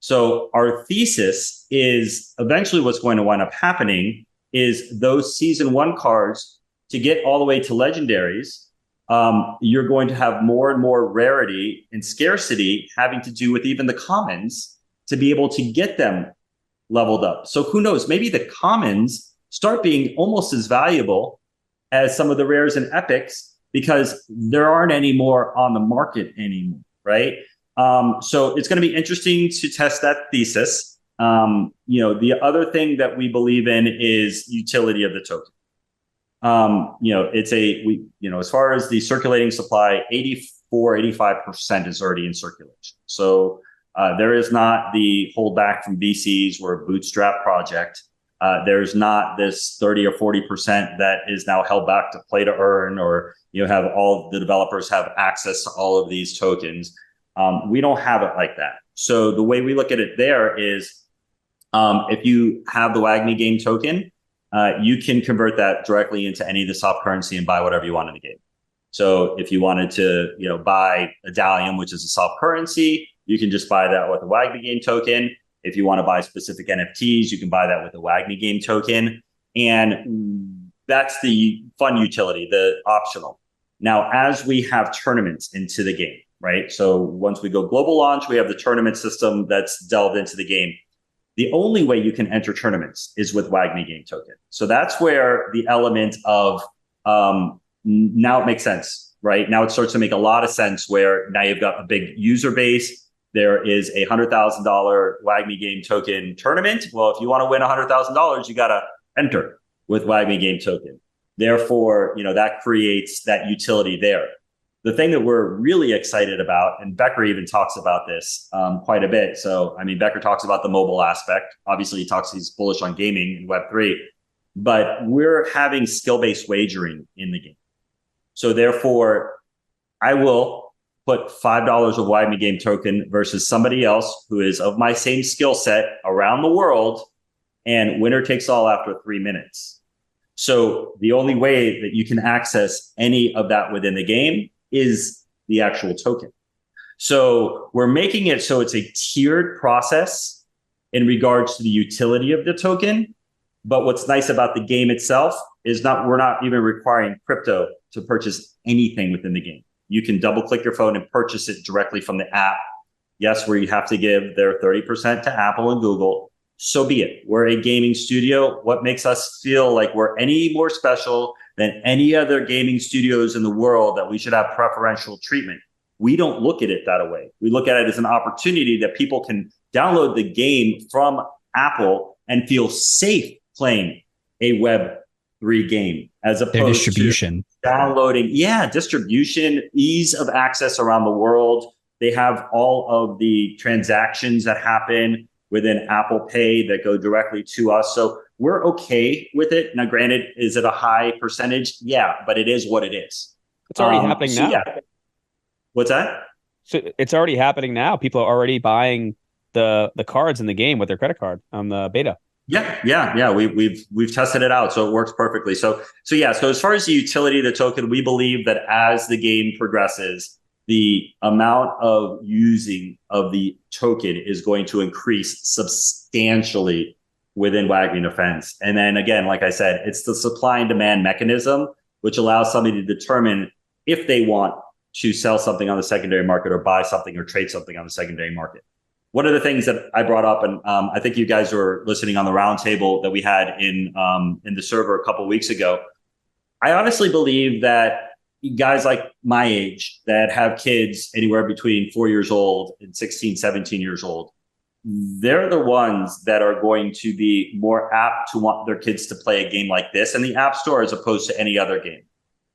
So our thesis is eventually what's going to wind up happening is those season 1 cards, to get all the way to legendaries, you're going to have more and more rarity and scarcity having to do with even the commons to be able to get them leveled up. So who knows, maybe the commons start being almost as valuable as some of the rares and epics because there aren't any more on the market anymore, right? So it's going to be interesting to test that thesis. The other thing that we believe in is utility of the token. As far as the circulating supply, 85% is already in circulation. So there is not the holdback from VCs or a bootstrap project. There's not this 30 or 40% that is now held back to play to earn, or have all the developers have access to all of these tokens. We don't have it like that. So the way we look at it there is, if you have the WAGMI game token, you can convert that directly into any of the soft currency and buy whatever you want in the game. So if you wanted to, buy a Dalium, which is a soft currency, you can just buy that with a WAGMI game token. If you want to buy specific NFTs, you can buy that with a WAGMI game token. And that's the fun utility, the optional. Now, as we have tournaments into the game, right? So once we go global launch, we have the tournament system that's delved into the game. The only way you can enter tournaments is with WAGMI game token. So that's where the element of now it makes sense, right? Now it starts to make a lot of sense where now you've got a big user base. There is a $100,000 WAGMI game token tournament. Well, if you want to win $100,000, you got to enter with WAGMI game token. Therefore, that creates that utility there. The thing that we're really excited about, and Becker even talks about this quite a bit. So, Becker talks about the mobile aspect. Obviously, he's bullish on gaming and Web3, but we're having skill-based wagering in the game. So therefore, I will put $5 of WAGMI game token versus somebody else who is of my same skill set around the world, and winner takes all after 3 minutes. So the only way that you can access any of that within the game is the actual token. So we're making it so it's a tiered process in regards to the utility of the token. But what's nice about the game itself is we're not even requiring crypto to purchase anything within the game. You can double click your phone and purchase it directly from the app. Yes, where you have to give their 30% to Apple and Google. So be it. We're a gaming studio. What makes us feel like we're any more special than any other gaming studios in the world that we should have preferential treatment? We don't look at it that way. We look at it as an opportunity that people can download the game from Apple and feel safe playing a Web3 game as opposed their distribution. To downloading. Yeah, distribution, ease of access around the world. They have all of the transactions that happen within Apple Pay that go directly to us. So we're okay with it. Now, granted, is it a high percentage? Yeah, but it is what it is. It's already happening now. Yeah. What's that? So it's already happening now. People are already buying the cards in the game with their credit card on the beta. Yeah. We've tested it out, so it works perfectly. So as far as the utility of the token, we believe that as the game progresses, the amount of using of the token is going to increase substantially within WAGMI Defense. And then again, like I said, it's the supply and demand mechanism, which allows somebody to determine if they want to sell something on the secondary market or buy something or trade something on the secondary market. One of the things that I brought up, and I think you guys were listening on the roundtable that we had in the server a couple of weeks ago. I honestly believe that guys like my age that have kids anywhere between 4 years old and 16, 17 years old, they're the ones that are going to be more apt to want their kids to play a game like this in the App Store as opposed to any other game.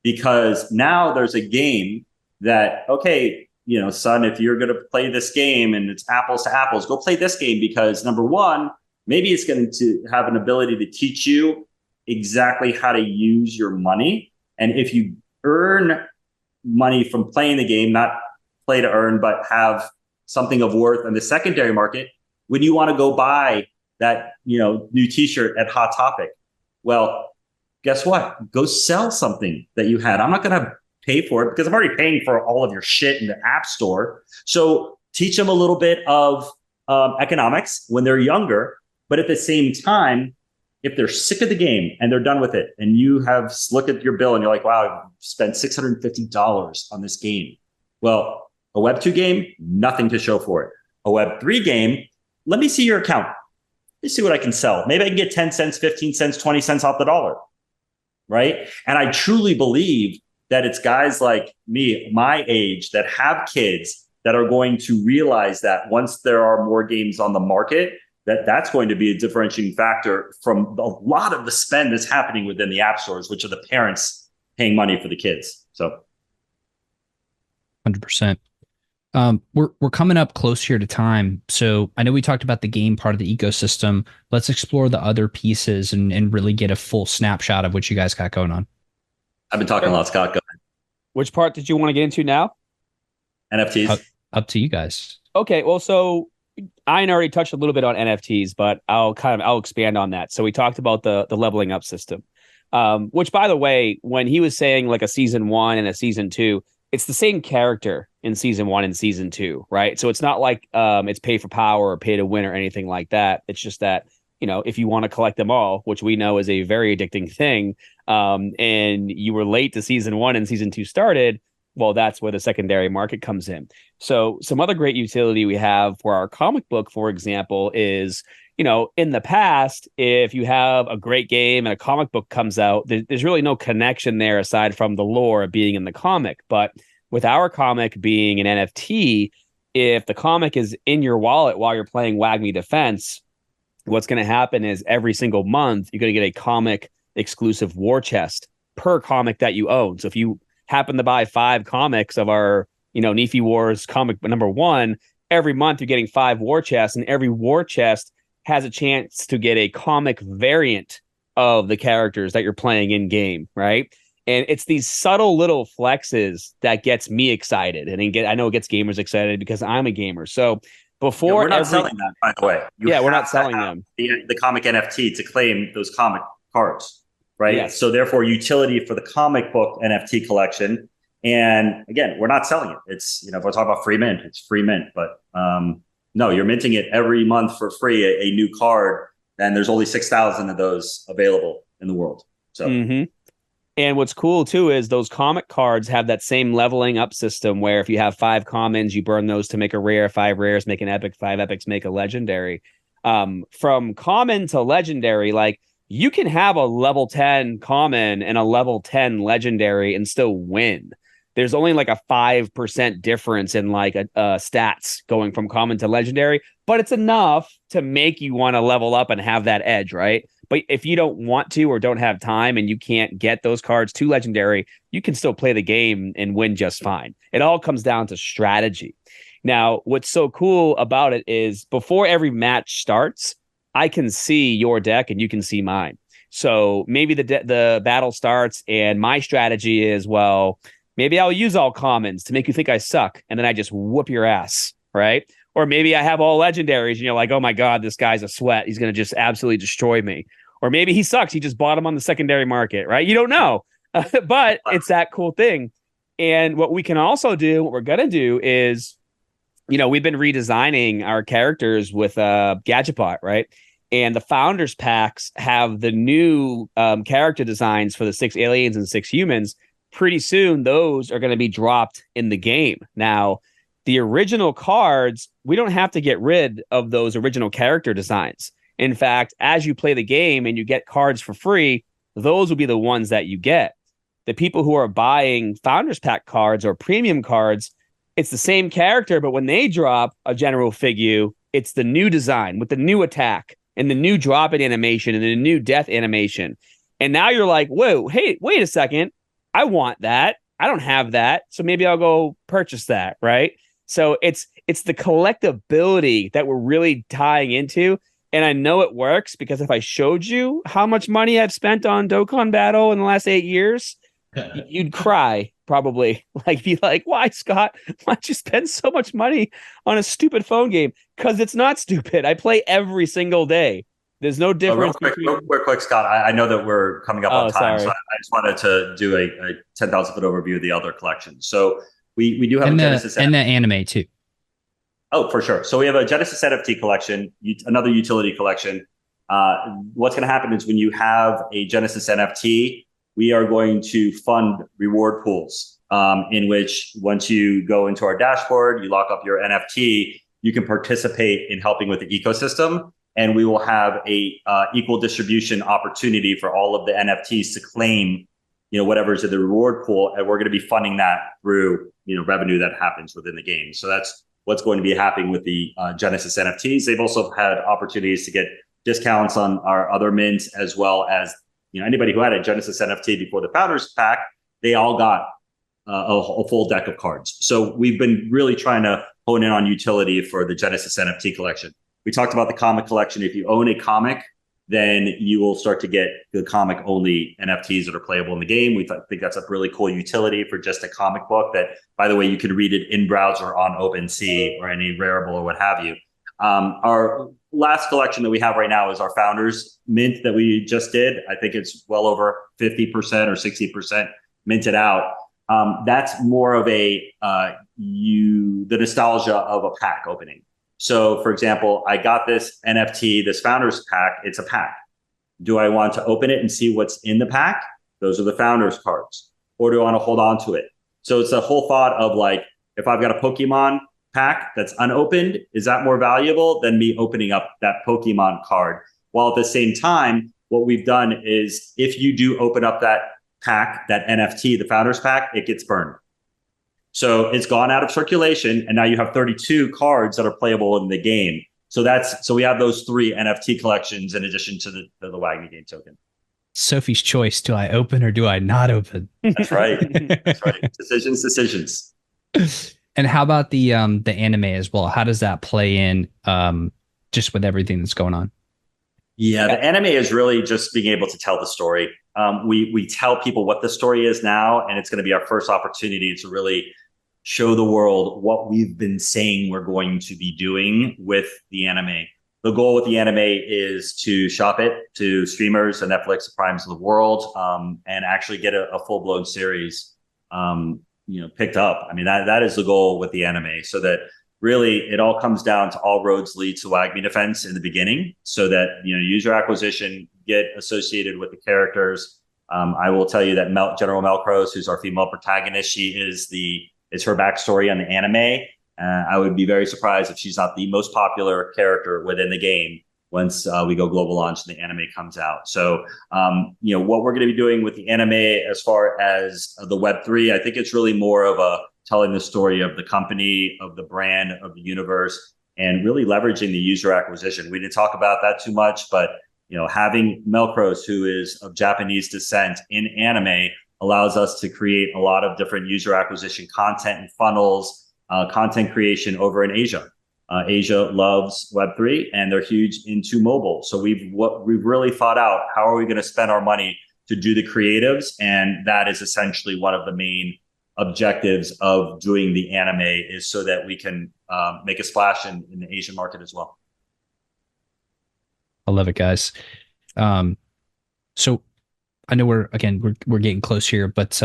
Because now there's a game that, okay, you know, son, if you're going to play this game and it's apples to apples, go play this game because number one, maybe it's going to have an ability to teach you exactly how to use your money. And if you earn money from playing the game, not play to earn, but have something of worth in the secondary market, when you want to go buy that, you know, new t-shirt at Hot Topic, well, guess what? Go sell something that you had. I'm not going to pay for it because I'm already paying for all of your shit in the App Store. So teach them a little bit of economics when they're younger, but at the same time, if they're sick of the game and they're done with it, and you have looked at your bill and you're like, wow, I've spent $650 on this game. Well, a Web2 game, nothing to show for it. A Web3 game, let me see your account. Let me see what I can sell. Maybe I can get 10 cents, 15 cents, 20 cents off the dollar, right? And I truly believe that it's guys like me, my age, that have kids that are going to realize that once there are more games on the market, that's going to be a differentiating factor from a lot of the spend that's happening within the app stores, which are the parents paying money for the kids. So 100%. We're coming up close here to time. So I know we talked about the game part of the ecosystem. Let's explore the other pieces and really get a full snapshot of what you guys got going on. I've been talking a lot, Scott. Go ahead. Which part did you want to get into now? NFTs. Up to you guys. Okay, well, so Ian already touched a little bit on NFTs, but I'll expand on that. So we talked about the leveling up system, which, by the way, when he was saying like a season 1 and a season 2, it's the same character in season 1 and season 2, right? So it's not like it's pay for power or pay to win or anything like that. It's just that, you know, if you want to collect them all, which we know is a very addicting thing, and you were late to season 1 and season 2 started, well, that's where the secondary market comes in. So some other great utility we have for our comic book, for example, is, you know, in the past, if you have a great game and a comic book comes out, there's really no connection there aside from the lore being in the comic. But with our comic being an NFT, if the comic is in your wallet while you're playing WAGMI Defense, what's going to happen is every single month, you're going to get a comic exclusive war chest per comic that you own. So if you happen to buy 5 comics of our, you know, Nephi Wars comic number 1, every month you're getting 5 war chests, and every war chest has a chance to get a comic variant of the characters that you're playing in game, right? And it's these subtle little flexes that gets me excited, and I know it gets gamers excited because I'm a gamer. So before we're not selling that, by the way. We're not selling them. The comic NFT to claim those comic cards. Right. Yes. So therefore, utility for the comic book NFT collection. And again, we're not selling it. It's, you know, if we're talking about free mint, it's free mint. But no, you're minting it every month for free, a new card. And there's only 6,000 of those available in the world. So, And what's cool, too, is those comic cards have that same leveling up system where if you have 5 commons, you burn those to make a rare, 5 rares make an epic, 5 epics make a legendary. From common to legendary, like, you can have a level 10 common and a level 10 legendary and still win. There's only like a 5% difference in like stats going from common to legendary, but it's enough to make you want to level up and have that edge, right? But if you don't want to or don't have time and you can't get those cards to legendary, you can still play the game and win just fine. It all comes down to strategy. Now, what's so cool about it is before every match starts, I can see your deck and you can see mine. So maybe the battle starts and my strategy is, well, maybe I'll use all commons to make you think I suck, and then I just whoop your ass, right? Or maybe I have all legendaries and you're like, oh my God, this guy's a sweat. He's going to just absolutely destroy me. Or maybe he sucks. He just bought him on the secondary market, right? You don't know. But it's that cool thing. And what we can also do, what we're going to do is, we've been redesigning our characters with Gadgetbot, right? And the founders packs have the new character designs for the 6 aliens and 6 humans. Pretty soon, those are going to be dropped in the game. Now, the original cards, we don't have to get rid of those original character designs. In fact, as you play the game and you get cards for free, those will be the ones that you get. The people who are buying Founders Pack cards or premium cards, it's the same character, but when they drop a general figure, it's the new design with the new attack and the new drop-in animation and the new death animation. And now you're like, whoa, hey, wait a second. I want that. I don't have that. So maybe I'll go purchase that, right? So it's the collectability that we're really tying into. And I know it works because if I showed you how much money I've spent on Dokkan Battle in the last 8 years, you'd cry probably. Be like, why, Scott? Why'd you spend so much money on a stupid phone game? Because it's not stupid. I play every single day. There's no difference. Real quick, Scott. I know that we're coming up on time, so I just wanted to do a 10,000 foot overview of the other collections. So we do have a Genesis and the anime too. Oh, for sure. So we have a Genesis NFT collection, another utility collection. What's going to happen is when you have a Genesis NFT, we are going to fund reward pools in which once you go into our dashboard, you lock up your NFT, you can participate in helping with the ecosystem. And we will have a equal distribution opportunity for all of the NFTs to claim, whatever's in the reward pool. And we're going to be funding that through, revenue that happens within the game. So that's what's going to be happening with the Genesis NFTs. They've also had opportunities to get discounts on our other mints, as well as, anybody who had a Genesis NFT before the Founders Pack, they all got a full deck of cards. So we've been really trying to hone in on utility for the Genesis NFT collection. We talked about the comic collection. If you own a comic, then you will start to get the comic only NFTs that are playable in the game. We think that's a really cool utility for just a comic book that, by the way, you can read it in browser on OpenSea or any Rarible or what have you. Our last collection that we have right now is our Founders Mint that we just did. I think it's well over 50% or 60% minted out. That's more of the nostalgia of a pack opening. So, for example, I got this NFT, this Founders Pack. It's a pack. Do I want to open it and see what's in the pack? Those are the Founders cards. Or do I want to hold on to it? So it's a whole thought of if I've got a Pokemon pack that's unopened, is that more valuable than me opening up that Pokemon card? While at the same time, what we've done is if you do open up that pack, that NFT, the Founders Pack, it gets burned. So it's gone out of circulation, and now you have 32 cards that are playable in the game. So we have those 3 NFT collections in addition to the WAGMI game token. Sophie's choice. Do I open or do I not open? That's right. That's right. Decisions. And how about the anime as well? How does that play in just with everything that's going on? Yeah, the anime is really just being able to tell the story. We tell people what the story is now, and it's going to be our first opportunity to really show the world what we've been saying we're going to be doing with the anime. The goal with the anime is to shop it to streamers and Netflix, the primes of the world, and actually get a full-blown series, picked up. I mean, that is the goal with the anime, so that really it all comes down to all roads lead to WAGMI Defense in the beginning, so that, user acquisition get associated with the characters. I will tell you that General Melcros, who's our female protagonist, she is her backstory on the anime. I would be very surprised if she's not the most popular character within the game once we go global launch and the anime comes out. So, what we're going to be doing with the anime as far as the Web3, I think it's really more of a telling the story of the company, of the brand, of the universe, and really leveraging the user acquisition. We didn't talk about that too much, but having Melcros, who is of Japanese descent, in anime allows us to create a lot of different user acquisition content and funnels, content creation over in Asia. Asia loves Web3 and they're huge into mobile. So we've really thought out, how are we going to spend our money to do the creatives? And that is essentially one of the main objectives of doing the anime, is so that we can make a splash in the Asian market as well. I love it, guys. So I know we're getting close here, but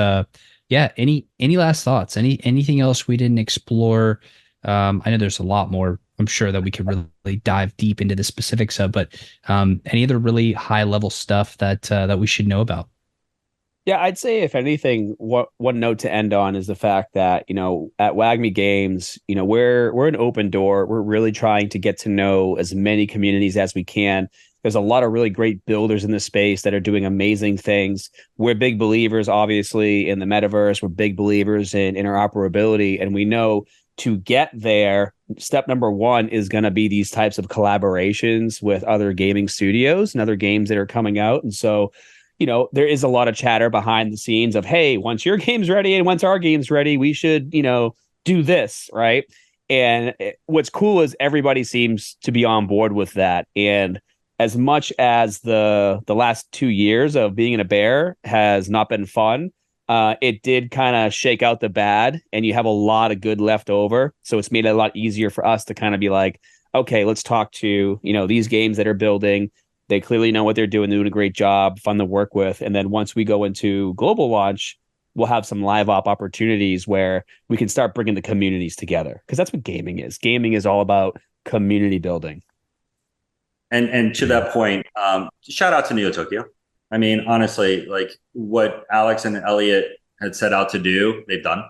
yeah, any last thoughts? Anything else we didn't explore? I know there's a lot more, I'm sure, that we could really dive deep into the specifics of, but any other really high level stuff that we should know about? Yeah, I'd say if anything, one note to end on is the fact that, at WAGMI Games, we're an open door. We're really trying to get to know as many communities as we can. There's a lot of really great builders in the space that are doing amazing things. We're big believers, obviously, in the metaverse. We're big believers in interoperability, and we know to get there, step number one is going to be these types of collaborations with other gaming studios and other games that are coming out. And so, there is a lot of chatter behind the scenes of, hey, once your game's ready and once our game's ready, we should, do this, right? And what's cool is everybody seems to be on board with that. And as much as the last 2 years of being in a bear has not been fun, it did kind of shake out the bad, and you have a lot of good left over. So it's made it a lot easier for us to kind of be like, okay, let's talk to, these games that are building. They clearly know what they're doing a great job, fun to work with. And then once we go into global launch, we'll have some live op opportunities where we can start bringing the communities together, because that's what gaming is. Gaming is all about community building. And to that point, shout out to Neo Tokyo. I mean, honestly, like what Alex and Elliot had set out to do, they've done,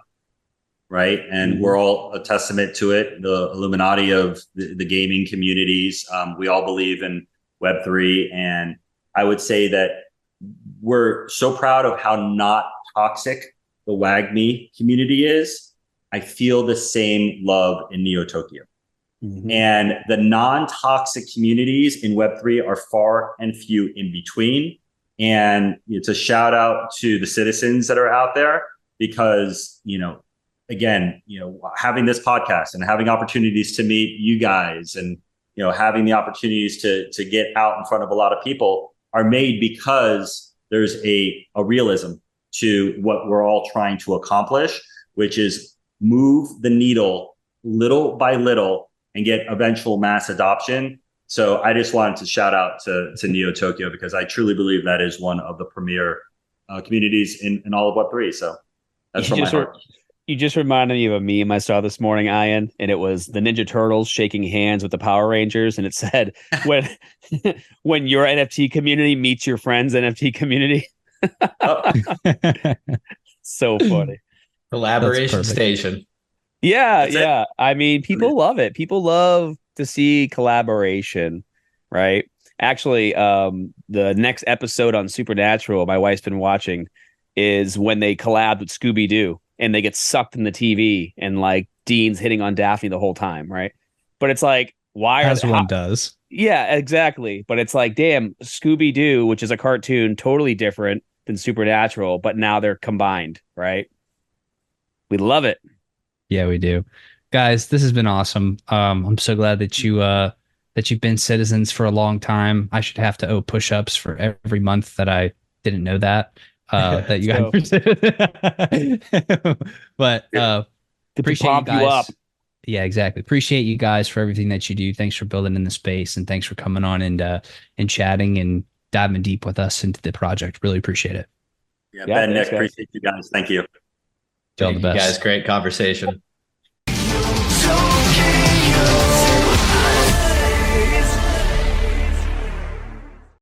right? And we're all a testament to it. The Illuminati of the gaming communities. We all believe in Web3, and I would say that we're so proud of how not toxic the WAGMI community is. I feel the same love in Neo Tokyo. And the non-toxic communities in Web3 are far and few in between. And it's a shout out to the citizens that are out there, because, again, having this podcast and having opportunities to meet you guys, and, having the opportunities to get out in front of a lot of people are made because there's a realism to what we're all trying to accomplish, which is move the needle little by little and get eventual mass adoption. So I just wanted to shout out to Neo Tokyo, because I truly believe that is one of the premier communities in all of Web3. So that's from my heart. You just reminded me of a meme I saw this morning, Ian, and it was the Ninja Turtles shaking hands with the Power Rangers, and it said, when your NFT community meets your friend's NFT community. So funny. Collaboration station. Yeah. I mean, people love it. People love to see collaboration, right? Actually, the next episode on Supernatural, my wife's been watching, is when they collab with Scooby-Doo and they get sucked in the TV, and like Dean's hitting on Daphne the whole time, right? But it's like, why are one does? Yeah, exactly. But it's like, damn, Scooby-Doo, which is a cartoon totally different than Supernatural, but now they're combined, right? We love it. Yeah, we do. Guys, this has been awesome. I'm so glad that you've been citizens for a long time. I should have to owe push-ups for every month that I didn't know that you guys. But appreciate you guys. You up. Yeah, exactly. Appreciate you guys for everything that you do. Thanks for building in the space, and thanks for coming on and chatting and diving deep with us into the project. Really appreciate it. Yeah, Ben, Nick, appreciate you guys. Thank you. All the best. You guys, great conversation.